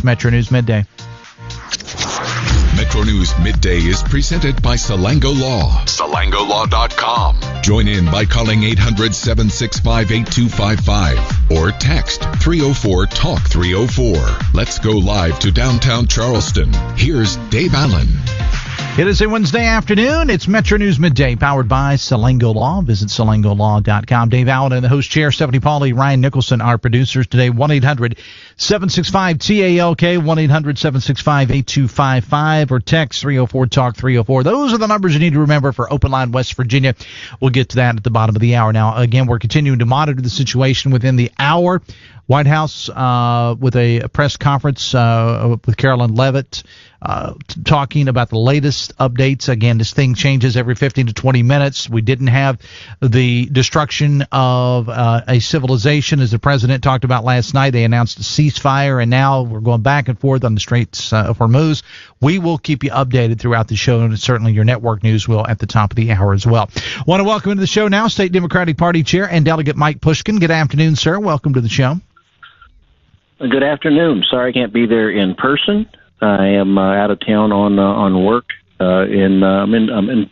It's Metro News Midday. Metro News Midday is presented by Salango Law. SalangoLaw.com. Join in by calling 800-765-8255 or text 304-TALK-304. Let's go live to downtown Charleston. Here's Dave Allen. It is a Wednesday afternoon. It's Metro News Midday, powered by Salango Law. Visit SalangoLaw.com. Dave Allen in the host chair, Stephanie Pauly, Ryan Nicholson, our producers today. 1-800-765-TALK, 1-800-765-8255, or text 304-TALK-304. Those are the numbers you need to remember for Open Line West Virginia. We'll get to that at the bottom of the hour. Now, again, we're continuing to monitor the situation within the hour. White House with a press conference with Carolyn Leavitt talking about the latest updates. Again, this thing changes every 15 to 20 minutes. We didn't have the destruction of a civilization, as the president talked about last night. They announced a ceasefire, and now we're going back and forth on the Straits of Hormuz. We will keep you updated throughout the show, and certainly your network news will at the top of the hour as well. Want to welcome into the show now State Democratic Party Chair and Delegate Mike Pushkin. Good afternoon, sir. Welcome to the show. Good afternoon. Sorry I can't be there in person. I am out of town on work. I'm in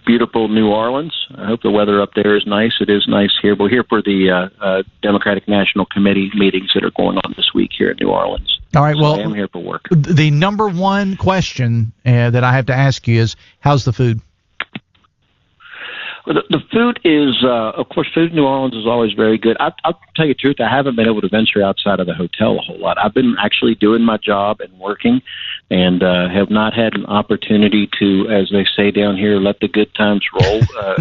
beautiful New Orleans. I hope the weather up there is nice. It is nice here. We're here for the Democratic National Committee meetings that are going on this week here in New Orleans. All right. Well, I am here for work. The number one question that I have to ask you is, how's the food? Well, the food is, of course, food in New Orleans is always very good. I'll tell you the truth, I haven't been able to venture outside of the hotel a whole lot. I've been actually doing my job and working, and have not had an opportunity to, as they say down here, let the good times roll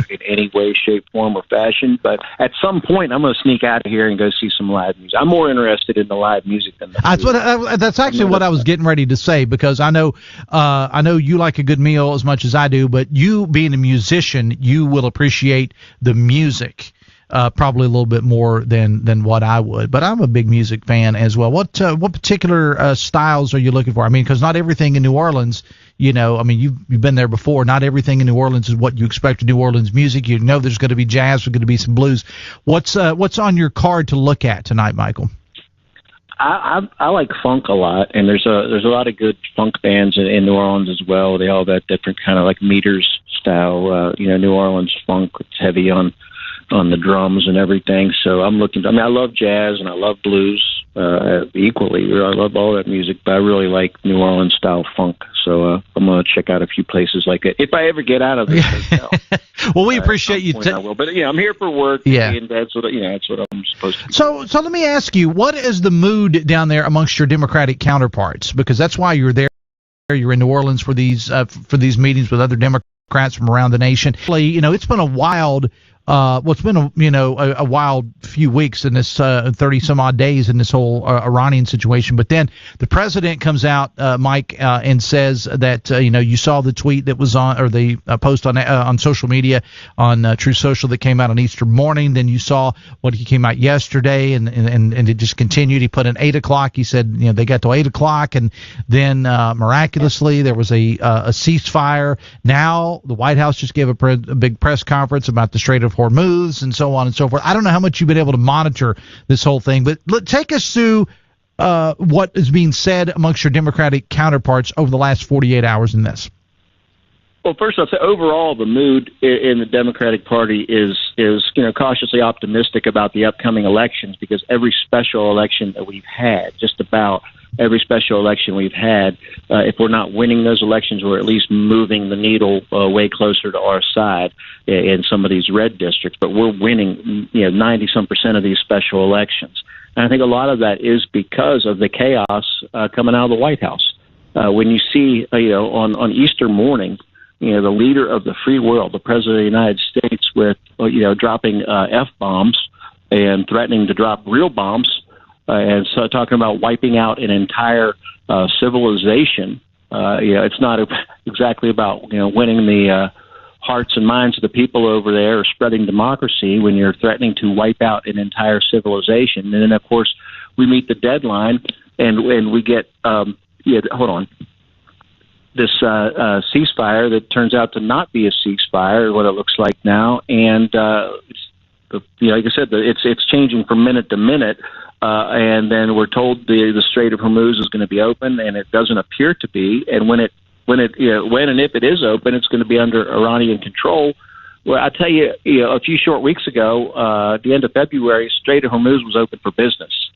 in any way, shape, form, or fashion. But at some point, I'm going to sneak out of here and go see some live music. I'm more interested in the live music than the food. That's actually what I was getting ready to say, because I know you like a good meal as much as I do, but you being a musician, you will appreciate the music probably a little bit more than what I would. But I'm a big music fan as well. What particular styles are you looking for? I mean, because not everything in New Orleans, you've been there before. Not everything in New Orleans is what you expect of New Orleans music. You know there's going to be jazz, there's going to be some blues. What's on your card to look at tonight, Michael? I like funk a lot, and there's a lot of good funk bands in New Orleans as well. They all have that different kind of like meters style, New Orleans funk. It's heavy on the drums and everything. So I'm looking. I love jazz and I love blues equally. I love all that music, but I really like New Orleans style funk. So I'm going to check out a few places like that if I ever get out of this hotel. Well, we appreciate you. I will, but I'm here for work. Yeah, and that's what I'm supposed to do. So let me ask you, what is the mood down there amongst your Democratic counterparts? Because that's why you're there. You're in New Orleans for these meetings with other Democrats from around the nation. It's been a wild. It's been a wild few weeks in this 30 some odd days in this whole Iranian situation. But then the president comes out, Mike, and says that you saw the tweet that was on, or the post on social media on True Social that came out on Easter morning. Then you saw what he came out yesterday, and it just continued. He put in 8 o'clock. He said they got to 8 o'clock, and then miraculously there was a ceasefire. Now the White House just gave a big press conference about the Strait of Hormuz and so on and so forth. I don't know how much you've been able to monitor this whole thing, but take us through what is being said amongst your Democratic counterparts over the last 48 hours in this. Well, first I'll say overall the mood in the Democratic Party is cautiously optimistic about the upcoming elections, because every special election that we've had, just about every special election we've had, if we're not winning those elections, we're at least moving the needle way closer to our side in some of these red districts. But we're winning 90-some% of these special elections. And I think a lot of that is because of the chaos coming out of the White House. When you see, on Easter morning, the leader of the free world, the president of the United States, with, dropping F-bombs and threatening to drop real bombs, and so talking about wiping out an entire civilization. It's not exactly about winning the hearts and minds of the people over there or spreading democracy when you're threatening to wipe out an entire civilization. And then, of course, we meet the deadline and we get this ceasefire that turns out to not be a ceasefire, what it looks like now. And like I said, it's changing from minute to minute. and then we're told the Strait of Hormuz is going to be open, and it doesn't appear to be. And when and if it is open, it's going to be under Iranian control. Well, I tell you, a few short weeks ago, at the end of February, Strait of Hormuz was open for business.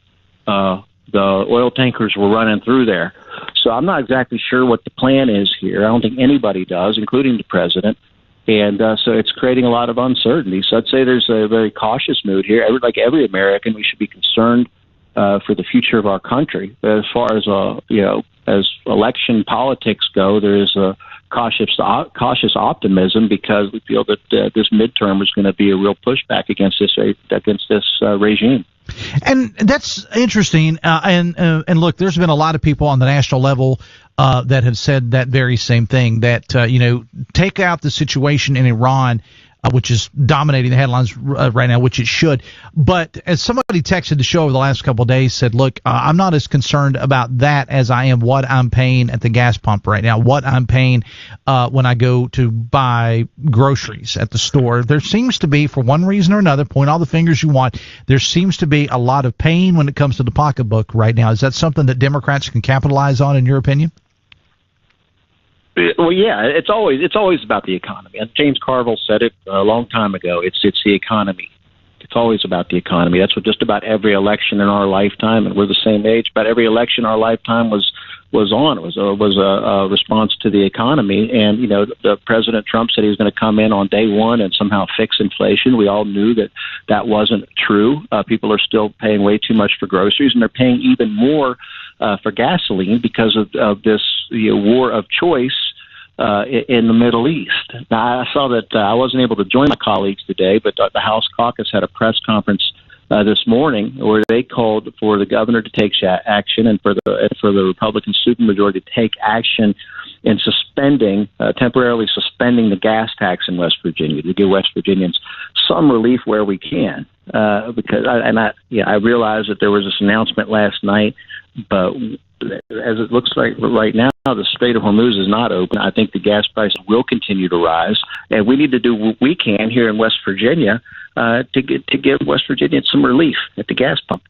The oil tankers were running through there. So I'm not exactly sure what the plan is here. I don't think anybody does, including the president. And so it's creating a lot of uncertainty. So I'd say there's a very cautious mood here. Like every American, we should be concerned for the future of our country. But as far as as election politics go, there is a cautious optimism because we feel that this midterm is going to be a real pushback against this regime. And that's interesting. And look, there's been a lot of people on the national level that have said that very same thing, that, take out the situation in Iran, which is dominating the headlines right now, which it should. But as somebody texted the show over the last couple of days, said, look, I'm not as concerned about that as I am what I'm paying at the gas pump right now, what I'm paying when I go to buy groceries at the store. There seems to be, for one reason or another, point all the fingers you want, there seems to be a lot of pain when it comes to the pocketbook right now. Is that something that Democrats can capitalize on, in your opinion? Well, yeah, it's always about the economy. And James Carville said it a long time ago. It's the economy. It's always about the economy. That's what just about every election in our lifetime, and we're the same age. But every election in our lifetime was a response to the economy. And the President Trump said he was going to come in on day one and somehow fix inflation. We all knew that wasn't true. People are still paying way too much for groceries, and they're paying even more for gasoline because of this war of choice in the Middle East. Now, I saw that I wasn't able to join my colleagues today, but the House caucus had a press conference this morning where they called for the governor to take action and for the Republican supermajority to take action in temporarily suspending the gas tax in West Virginia to give West Virginians some relief where we can. Because I realized that there was this announcement last night, but as it looks like right now, the Strait of Hormuz is not open. I think the gas prices will continue to rise, and we need to do what we can here in West Virginia to give West Virginians some relief at the gas pump.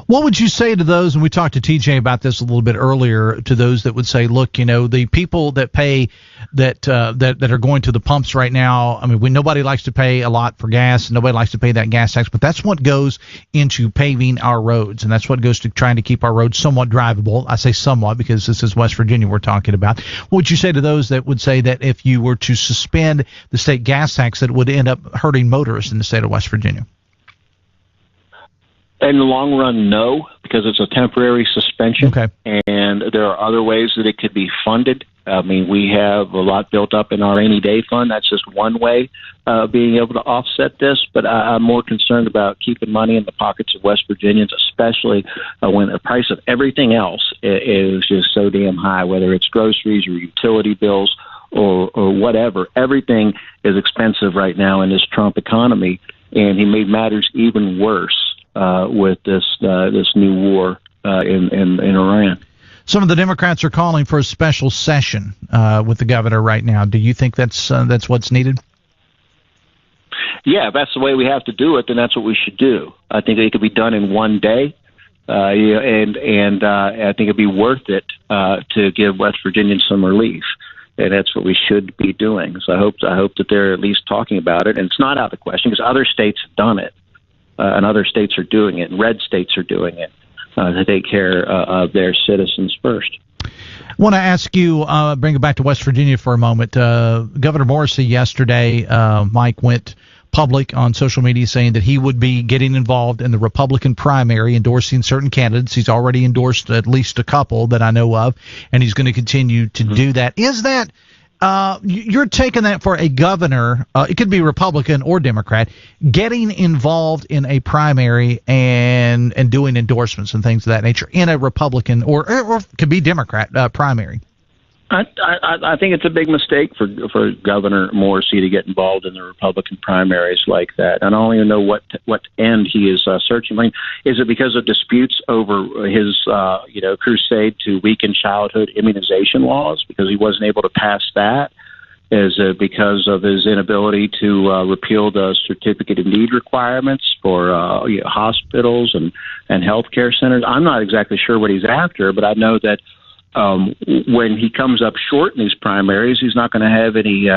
What would you say to those, and we talked to TJ about this a little bit earlier, to those that would say, look, the people that pay that are going to the pumps right now, I mean, nobody likes to pay a lot for gas, and nobody likes to pay that gas tax, but that's what goes into paving our roads, and that's what goes to trying to keep our roads somewhat drivable. I say somewhat because this is West Virginia we're talking about. What would you say to those that would say that if you were to suspend the state gas tax, that it would end up hurting motorists in the state of West Virginia? In the long run, no, because it's a temporary suspension, okay, and there are other ways that it could be funded. I mean, we have a lot built up in our rainy day fund. That's just one way of being able to offset this, but I'm more concerned about keeping money in the pockets of West Virginians, especially when the price of everything else is just so damn high, whether it's groceries or utility bills or whatever. Everything is expensive right now in this Trump economy, and he made matters even worse with this new war in Iran. Some of the Democrats are calling for a special session with the governor right now. Do you think that's what's needed? Yeah, if that's the way we have to do it, then that's what we should do. I think it could be done in one day, and I think it'd be worth it to give West Virginians some relief. And that's what we should be doing. So I hope that they're at least talking about it. And it's not out of the question because other states have done it. And other states are doing it, and red states are doing it to take care of their citizens first. I want to ask you, bring it back to West Virginia for a moment. Governor Morrissey yesterday, Mike, went public on social media saying that he would be getting involved in the Republican primary, endorsing certain candidates. He's already endorsed at least a couple that I know of, and he's going to continue to do that. Is that you're taking that for a governor, it could be Republican or Democrat, getting involved in a primary and doing endorsements and things of that nature in a Republican or could be Democrat primary? I think it's a big mistake for Governor Morrissey to get involved in the Republican primaries like that. I don't even know what end he is searching. I mean, is it because of disputes over his crusade to weaken childhood immunization laws because he wasn't able to pass that? because of his inability to repeal the certificate of need requirements for hospitals and healthcare centers. I'm not exactly sure what he's after, but I know that when he comes up short in these primaries, he's not going to have any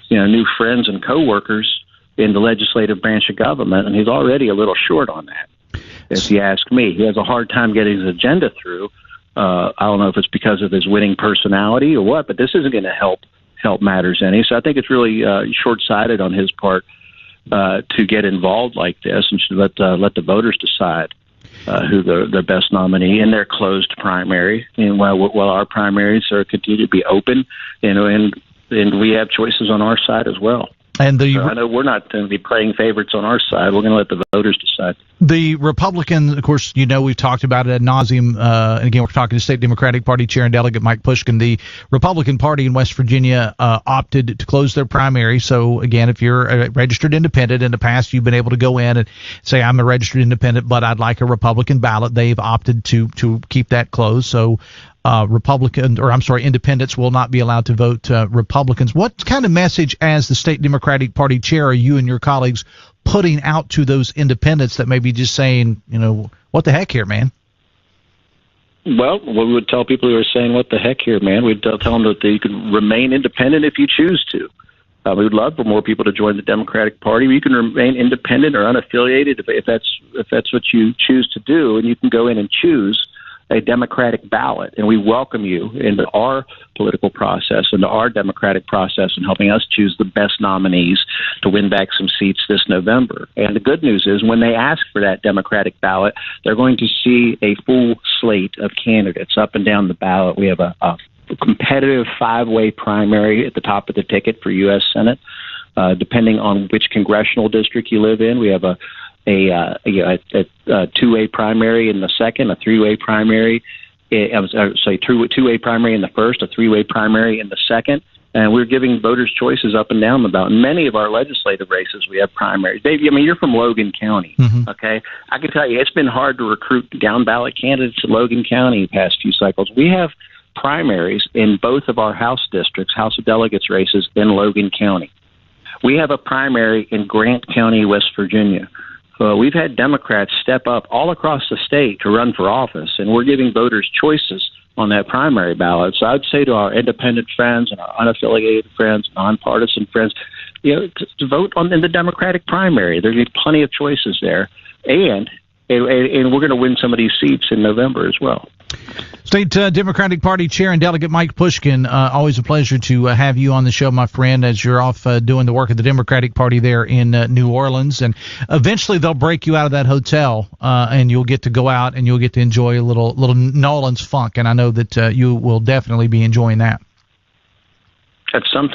new friends and coworkers in the legislative branch of government, and he's already a little short on that. If you ask me, he has a hard time getting his agenda through. I don't know if it's because of his winning personality or what, but this isn't going to help matters any. So I think it's really short-sighted on his part to get involved like this and should let the voters decide who the best nominee in their closed primary. And while our primaries are continue to be open, and we have choices on our side as well. And I know we're not going to be playing favorites on our side. We're going to let the voters decide. The Republicans, of course, we've talked about it ad nauseum. And again, we're talking to State Democratic Party Chair and Delegate Mike Pushkin. The Republican Party in West Virginia opted to close their primary. So, again, if you're a registered independent, in the past you've been able to go in and say, I'm a registered independent, but I'd like a Republican ballot. They've opted to keep that closed. So independents will not be allowed to vote Republicans. What kind of message, as the State Democratic Party chair, are you and your colleagues putting out to those independents that may be just saying, what the heck here, man? Well, we would tell people who are saying, what the heck here, man, we'd tell them that you can remain independent if you choose to. We would love for more people to join the Democratic Party. You can remain independent or unaffiliated if that's what you choose to do, and you can go in and choose a Democratic ballot, and we welcome you into our political process, into our democratic process, and helping us choose the best nominees to win back some seats this November. And the good news is, when they ask for that Democratic ballot, they're going to see a full slate of candidates up and down the ballot. We have a competitive 5-way primary at the top of the ticket for U.S. Senate. Depending on which congressional district you live in, we have a 2-way primary in the second, a 3-way primary, two-way primary in the first, a 3-way primary in the second, and we're giving voters choices up and down the ballot. In many of our legislative races, we have primaries. Dave, you're from Logan County, okay? I can tell you it's been hard to recruit down-ballot candidates in Logan County the past few cycles. We have primaries in both of our House districts, House of Delegates races in Logan County. We have a primary in Grant County, West Virginia. We've had Democrats step up all across the state to run for office, and we're giving voters choices on that primary ballot. So I'd say to our independent friends and our unaffiliated friends, nonpartisan friends, to vote in the Democratic primary. There'll be plenty of choices there, and we're going to win some of these seats in November as well. State Democratic Party Chair and Delegate Mike Pushkin, always a pleasure to have you on the show, my friend, as you're off doing the work of the Democratic Party there in New Orleans. And eventually they'll break you out of that hotel, and you'll get to go out and you'll get to enjoy a little New Orleans funk. And I know that you will definitely be enjoying that. At some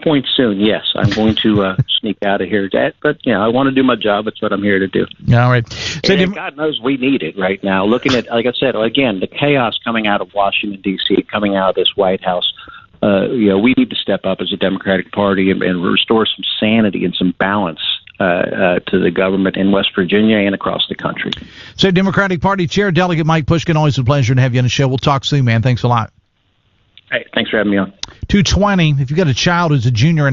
point soon, yes, I'm going to sneak out of here. But I want to do my job. That's what I'm here to do. All right. So and God knows we need it right now. Looking at, like I said, again, the chaos coming out of Washington D.C., coming out of this White House. We need to step up as a Democratic Party and restore some sanity and some balance to the government in West Virginia and across the country. So, Democratic Party Chair, Delegate Mike Pushkin, always a pleasure to have you on the show. We'll talk soon, man. Thanks a lot. Hey, thanks for having me on. 2:20. If you've got a child who's a junior in